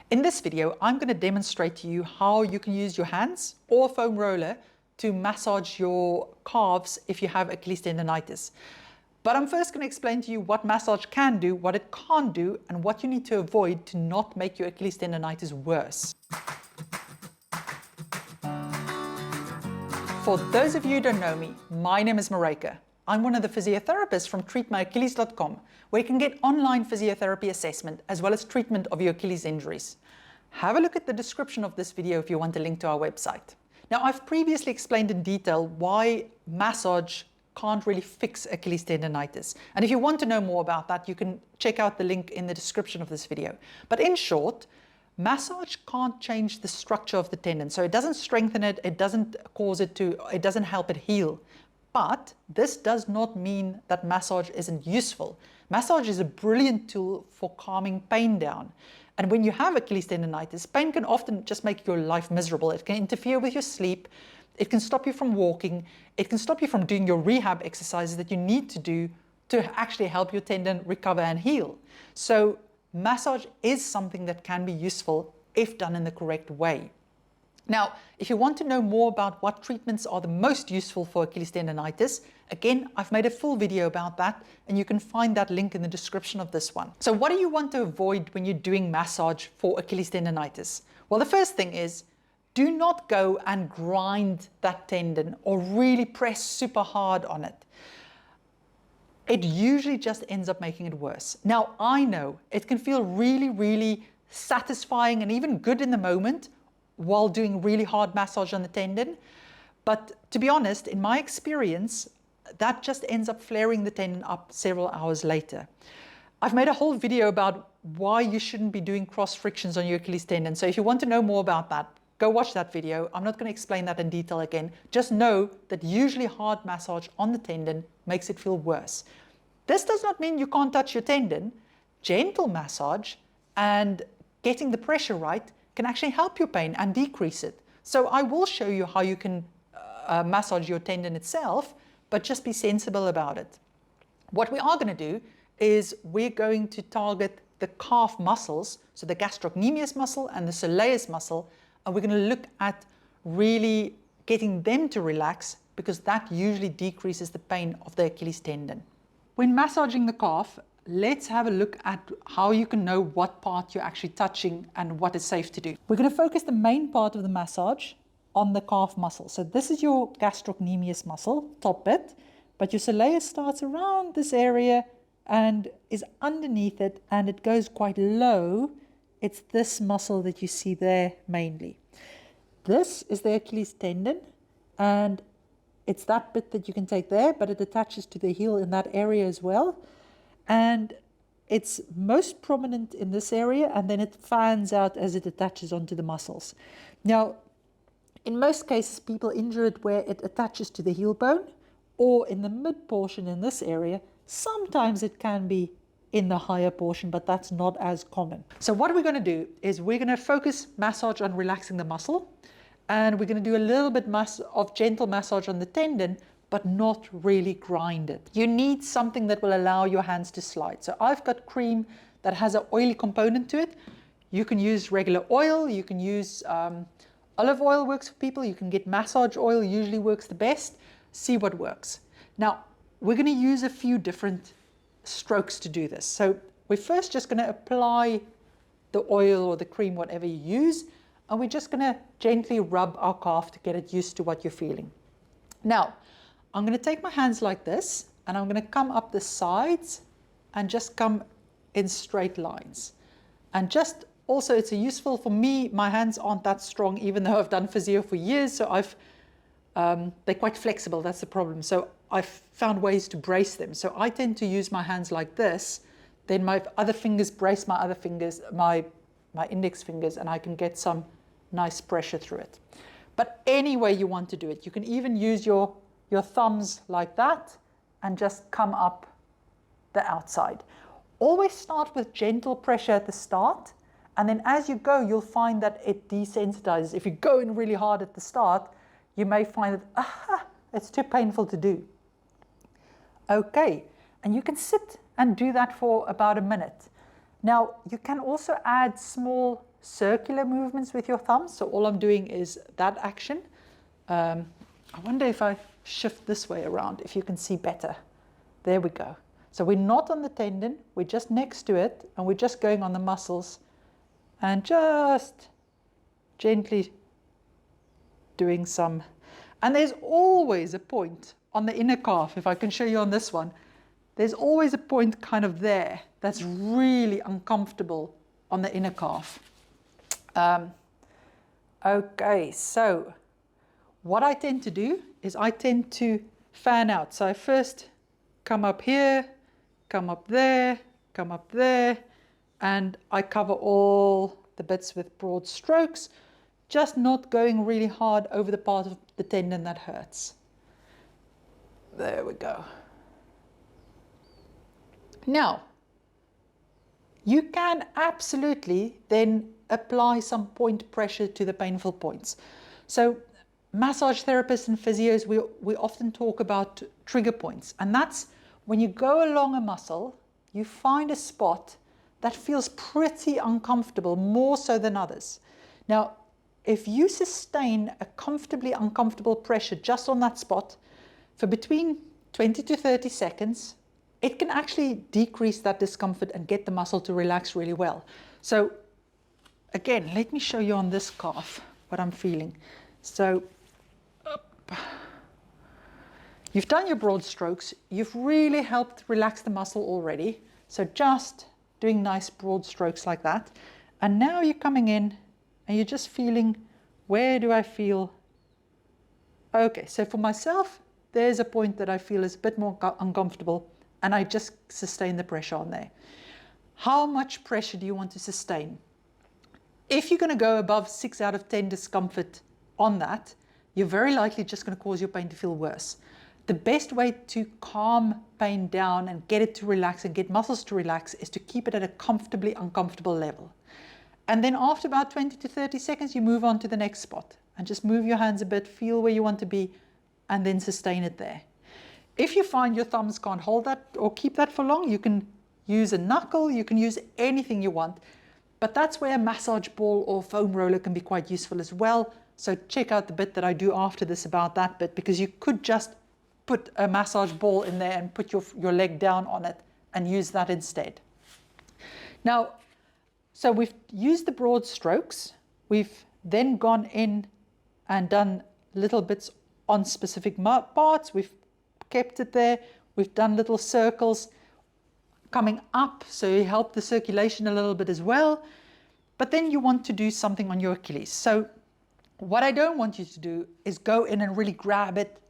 In this video, I'm going to demonstrate to you how you can use your hands or a foam roller to massage your calves if you have Achilles tendonitis. But I'm first going to explain to you what massage can do, what it can't do, and what you need to avoid to not make your Achilles tendonitis worse. For those of you who don't know me, my name is Maryke. I'm one of the physiotherapists from treatmyachilles.com, where you can get online physiotherapy assessment as well as treatment of your Achilles injuries. Have a look at the description of this video if you want a link to our website. Now, I've previously explained in detail why massage can't really fix Achilles tendonitis. And if you want to know more about that, you can check out the link in the description of this video. But in short, massage can't change the structure of the tendon. So it doesn't strengthen it, it doesn't help it heal. But this does not mean that massage isn't useful. Massage is a brilliant tool for calming pain down. And when you have Achilles tendonitis, pain can often just make your life miserable. It can interfere with your sleep. It can stop you from walking. It can stop you from doing your rehab exercises that you need to do to actually help your tendon recover and heal. So massage is something that can be useful if done in the correct way. Now, if you want to know more about what treatments are the most useful for Achilles tendonitis, again, I've made a full video about that, and you can find that link in the description of this one. So what do you want to avoid when you're doing massage for Achilles tendonitis? Well, the first thing is, do not go and grind that tendon or really press super hard on it. It usually just ends up making it worse. Now, I know it can feel really, really satisfying and even good in the moment while doing really hard massage on the tendon. But to be honest, in my experience, that just ends up flaring the tendon up several hours later. I've made a whole video about why you shouldn't be doing cross frictions on your Achilles tendon. So if you want to know more about that, go watch that video. I'm not going to explain that in detail again. Just know that usually hard massage on the tendon makes it feel worse. This does not mean you can't touch your tendon. Gentle massage and getting the pressure right can actually help your pain and decrease it. So I will show you how you can massage your tendon itself, but just be sensible about it. What we are going to do is we're going to target the calf muscles, so the gastrocnemius muscle and the soleus muscle, and we're going to look at really getting them to relax because that usually decreases the pain of the Achilles tendon. When massaging the calf, let's have a look at how you can know what part you're actually touching and what is safe to do. We're going to focus the main part of the massage on the calf muscle. So this is your gastrocnemius muscle, top bit, but your soleus starts around this area and is underneath it, and it goes quite low. It's this muscle that you see there mainly. This is the Achilles tendon, and it's that bit that you can take there, but it attaches to the heel in that area as well. And it's most prominent in this area, and then it fans out as it attaches onto the muscles. Now, in most cases, people injure it where it attaches to the heel bone or in the mid portion in this area. Sometimes it can be in the higher portion, but that's not as common. So what we're going to do is we're going to focus massage on relaxing the muscle, and we're going to do a little bit of gentle massage on the tendon, but not really grind it. You need something that will allow your hands to slide. So I've got cream that has an oily component to it. You can use regular oil, you can use olive oil works for people, you can get massage oil, usually works the best. See what works. Now, we're going to use a few different strokes to do this. So we're first just going to apply the oil or the cream, whatever you use, and we're just going to gently rub our calf to get it used to what you're feeling. Now, I'm going to take my hands like this, and I'm going to come up the sides and just come in straight lines. And just also, it's useful for me, my hands aren't that strong, even though I've done physio for years, so they're quite flexible, that's the problem. So I've found ways to brace them. So I tend to use my hands like this, then my other fingers brace my other fingers, my index fingers, and I can get some nice pressure through it. But any way you want to do it, you can even use your thumbs like that and just come up the outside. Always start with gentle pressure at the start, and then as you go, you'll find that it desensitizes. If you go in really hard at the start, you may find that it's too painful to do. Okay, and you can sit and do that for about a minute. Now, you can also add small circular movements with your thumbs. So all I'm doing is that action. I wonder if I shift this way around, if you can see better. There we go. So we're not on the tendon, we're just next to it, and we're just going on the muscles and just gently doing some. And there's always a point on the inner calf, if I can show you on this one. There's always a point kind of there that's really uncomfortable on the inner calf. Okay, so what I tend to do is I tend to fan out. So I first come up here, come up there, come up there, and I cover all the bits with broad strokes, just not going really hard over the part of the tendon that hurts. There we go. Now, you can absolutely then apply some point pressure to the painful points. So massage therapists and physios, we often talk about trigger points, and that's when you go along a muscle, you find a spot that feels pretty uncomfortable, more so than others. Now, if you sustain a comfortably uncomfortable pressure just on that spot for between 20 to 30 seconds, it can actually decrease that discomfort and get the muscle to relax really well. So again, let me show you on this calf what I'm feeling. So up. You've done your broad strokes, you've really helped relax the muscle already. So just doing nice broad strokes like that. And now you're coming in and you're just feeling, where do I feel? Okay, so for myself, there's a point that I feel is a bit more uncomfortable, and I just sustain the pressure on there. How much pressure do you want to sustain? If you're going to go above 6 out of 10 discomfort on that, you're very likely just going to cause your pain to feel worse. The best way to calm pain down and get it to relax and get muscles to relax is to keep it at a comfortably uncomfortable level. And then after about 20 to 30 seconds, you move on to the next spot and just move your hands a bit, feel where you want to be, and then sustain it there. If you find your thumbs can't hold that or keep that for long, you can use a knuckle, you can use anything you want. But that's where a massage ball or foam roller can be quite useful as well. So check out the bit that I do after this about that bit, because you could just put a massage ball in there and put your leg down on it and use that instead. Now, so we've used the broad strokes. We've then gone in and done little bits on specific parts. We've kept it there. We've done little circles coming up, so you help the circulation a little bit as well. But then you want to do something on your Achilles. So what I don't want you to do is go in and really grab it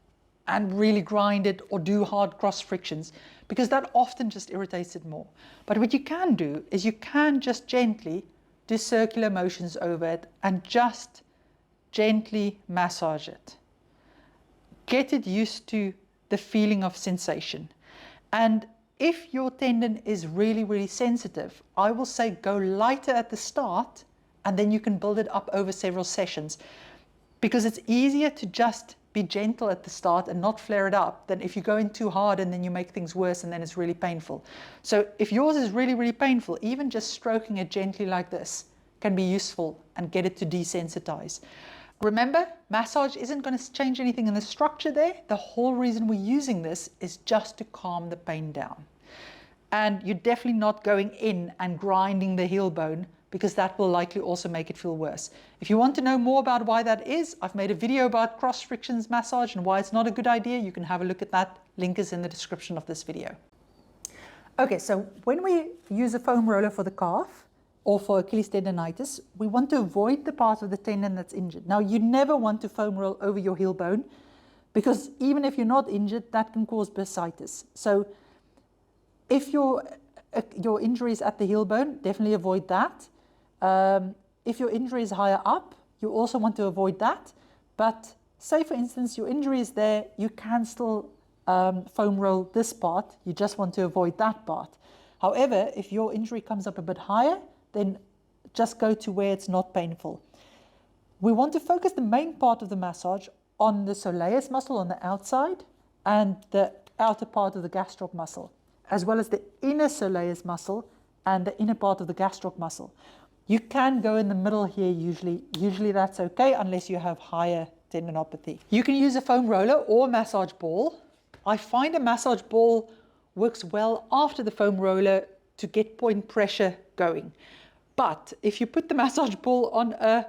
and really grind it or do hard cross frictions, because that often just irritates it more. But what you can do is you can just gently do circular motions over it and just gently massage it. Get it used to the feeling of sensation. And if your tendon is really, really sensitive, I will say go lighter at the start, and then you can build it up over several sessions, because it's easier to just be gentle at the start and not flare it up than if you go in too hard and then you make things worse and then it's really painful. So if yours is really, really painful, even just stroking it gently like this can be useful and get it to desensitize. Remember, massage isn't going to change anything in the structure there. The whole reason we're using this is just to calm the pain down. And you're definitely not going in and grinding the heel bone, because that will likely also make it feel worse. If you want to know more about why that is, I've made a video about cross frictions massage and why it's not a good idea. You can have a look at that. Link is in the description of this video. Okay, so when we use a foam roller for the calf or for Achilles tendonitis, we want to avoid the part of the tendon that's injured. Now, you never want to foam roll over your heel bone, because even if you're not injured, that can cause bursitis. So if your injury is at the heel bone, definitely avoid that. If your injury is higher up, you also want to avoid that. But say, for instance, your injury is there, you can still foam roll this part. You just want to avoid that part. However, if your injury comes up a bit higher, then just go to where it's not painful. We want to focus the main part of the massage on the soleus muscle on the outside and the outer part of the gastroc muscle, as well as the inner soleus muscle and the inner part of the gastroc muscle. You can go in the middle here usually. Usually that's okay unless you have higher tendinopathy. You can use a foam roller or a massage ball. I find a massage ball works well after the foam roller to get point pressure going. But if you put the massage ball on a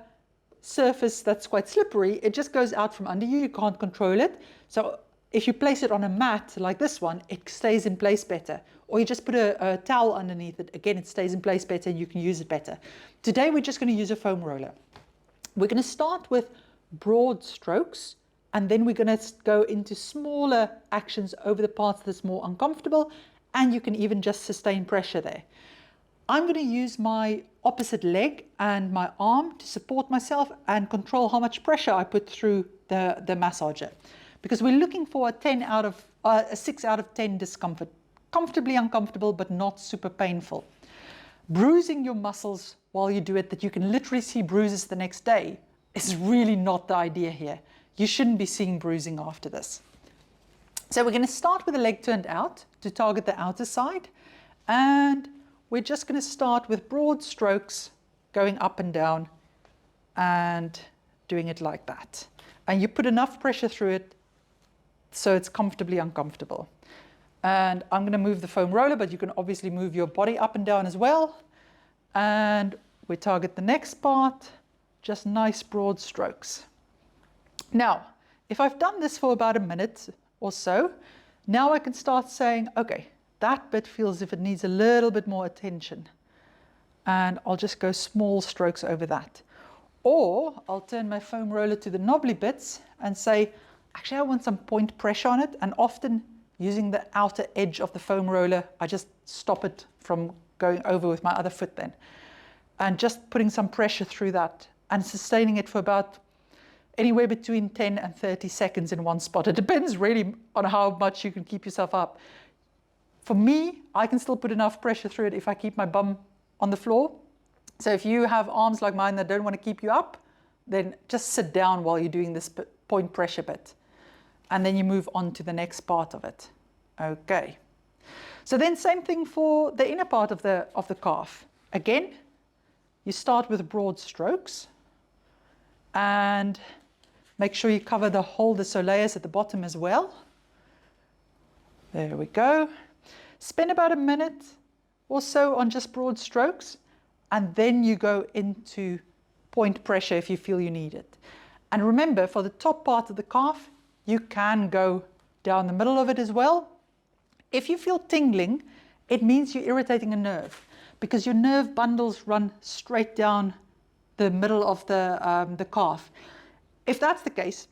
surface that's quite slippery, it just goes out from under you. You can't control it. So if you place it on a mat like this one, it stays in place better. Or you just put a towel underneath it. Again, it stays in place better and you can use it better. Today, we're just going to use a foam roller. We're going to start with broad strokes, and then we're going to go into smaller actions over the parts that's more uncomfortable, and you can even just sustain pressure there. I'm going to use my opposite leg and my arm to support myself and control how much pressure I put through the massager, because we're looking for a 6 out of 10 discomfort. Comfortably uncomfortable, but not super painful. Bruising your muscles while you do it, that you can literally see bruises the next day, is really not the idea here. You shouldn't be seeing bruising after this. So we're going to start with the leg turned out to target the outer side, and we're just going to start with broad strokes going up and down and doing it like that. And you put enough pressure through it so it's comfortably uncomfortable. And I'm going to move the foam roller, but you can obviously move your body up and down as well. And we target the next part, just nice broad strokes. Now, if I've done this for about a minute or so, now I can start saying, okay, that bit feels as if it needs a little bit more attention. And I'll just go small strokes over that. Or I'll turn my foam roller to the knobbly bits and say, actually, I want some point pressure on it. And often, using the outer edge of the foam roller, I just stop it from going over with my other foot then. And just putting some pressure through that and sustaining it for about anywhere between 10 and 30 seconds in one spot. It depends really on how much you can keep yourself up. For me, I can still put enough pressure through it if I keep my bum on the floor. So if you have arms like mine that don't want to keep you up, then just sit down while you're doing this point pressure bit. And then you move on to the next part of it. Okay. So then same thing for the inner part of the calf. Again, you start with broad strokes and make sure you cover the whole the soleus at the bottom as well. There we go. Spend about a minute or so on just broad strokes, and then you go into point pressure if you feel you need it. And remember, for the top part of the calf, you can go down the middle of it as well. If you feel tingling, it means you're irritating a nerve, because your nerve bundles run straight down the middle of the calf. If that's the case,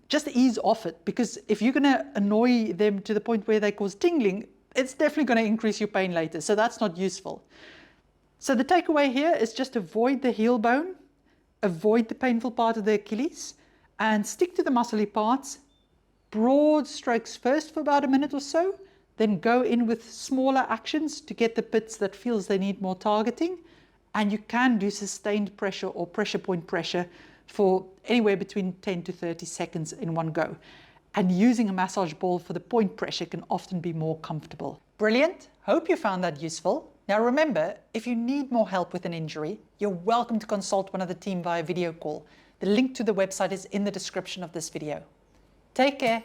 just ease off it, because if you're going to annoy them to the point where they cause tingling, it's definitely going to increase your pain later. So that's not useful. So the takeaway here is just avoid the heel bone, avoid the painful part of the Achilles, and stick to the muscly parts. Broad strokes first for about a minute or so, then go in with smaller actions to get the bits that feels they need more targeting. And you can do sustained pressure or pressure point pressure for anywhere between 10 to 30 seconds in one go. And using a massage ball for the point pressure can often be more comfortable. Brilliant. Hope you found that useful. Now remember, if you need more help with an injury, you're welcome to consult one of the team via video call. The link to the website is in the description of this video. Take care.